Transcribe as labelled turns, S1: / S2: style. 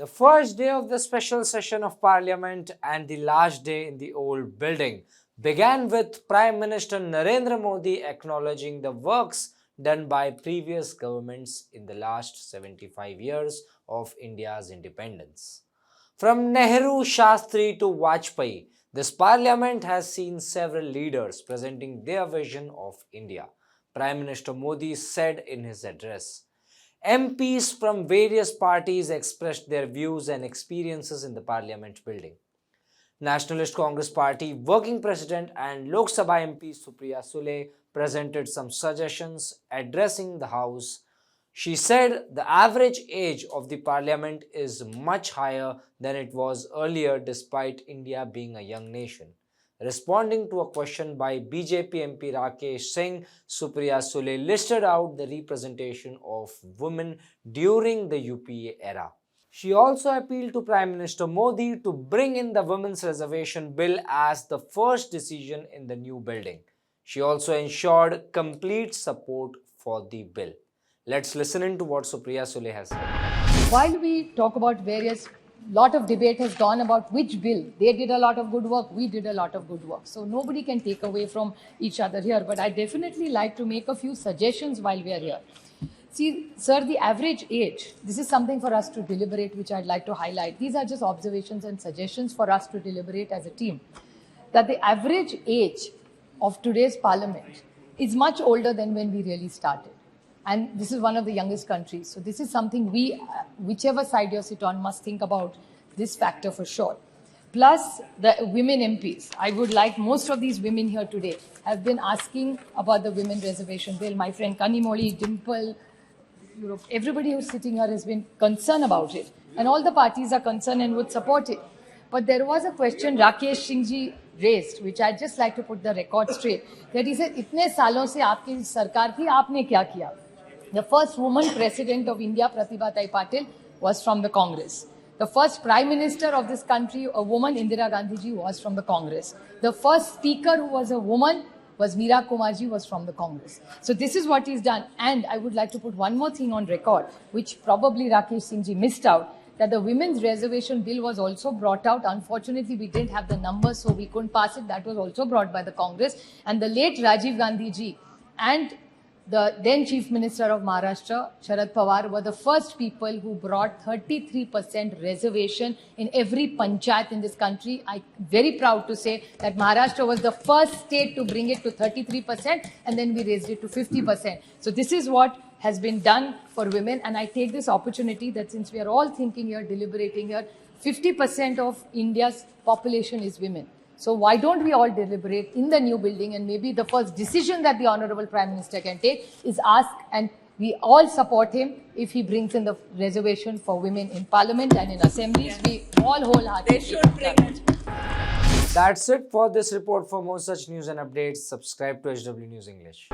S1: The first day of the special session of Parliament and the last day in the old building began with Prime Minister Narendra Modi acknowledging the works done by previous governments in the last 75 years of India's independence. From Nehru Shastri to Vajpayee, this parliament has seen several leaders presenting their vision of India. Prime Minister Modi said in his address, MPs from various parties expressed their views and experiences in the parliament building. Nationalist Congress Party working president and Lok Sabha MP Supriya Sule presented some suggestions addressing the House. She said the average age of the parliament is much higher than it was earlier despite India being a young nation. Responding to a question by BJP MP Rakesh Singh, Supriya Sule listed out the representation of women during the UPA era. She also appealed to Prime Minister Modi to bring in the Women's Reservation Bill as the first decision in the new building. She also ensured complete support for the bill. Let's listen into what Supriya Sule has said.
S2: While we talk about lot of debate has gone about which bill. They did a lot of good work, we did a lot of good work. So nobody can take away from each other here. But I definitely like to make a few suggestions while we are here. See, sir, the average age, this is something for us to deliberate, which I'd like to highlight. These are just observations and suggestions for us to deliberate as a team. That the average age of today's parliament is much older than when we really started. And this is one of the youngest countries. So this is something we, whichever side you sit on, must think about this factor for sure. Plus the women MPs. I would like most of these women here today have been asking about the women reservation bill. My friend Kanimoli, Dimple, everybody who's sitting here has been concerned about it. And all the parties are concerned and would support it. But there was a question Rakesh Singh raised, which I'd just like to put the record straight. That he said, "Itne salon se aapki sarkar thi, aapne kya kiya?" The first woman president of India, Pratibha Tai Patil, was from the Congress. The first prime minister of this country, a woman, Indira Gandhi ji, was from the Congress. The first speaker who was a woman was Meera Kumarji, was from the Congress. So this is what he's done. And I would like to put one more thing on record, which probably Rakesh Singh ji missed out, that the women's reservation bill was also brought out. Unfortunately, we didn't have the numbers, so we couldn't pass it. That was also brought by the Congress. And the late Rajiv Gandhi ji and the then Chief Minister of Maharashtra, Sharad Pawar, were the first people who brought 33% reservation in every panchayat in this country. I'm very proud to say that Maharashtra was the first state to bring it to 33%, and then we raised it to 50%. So this is what has been done for women, and I take this opportunity that since we are all thinking here, deliberating here, 50% of India's population is women. So why don't we all deliberate in the new building, and maybe the first decision that the Honorable Prime Minister can take is ask, and we all support him if he brings in the reservation for women in Parliament and in assemblies. We all wholeheartedly.
S3: They should bring it.
S1: That's it for this report. For more such news and updates, subscribe to HW News English.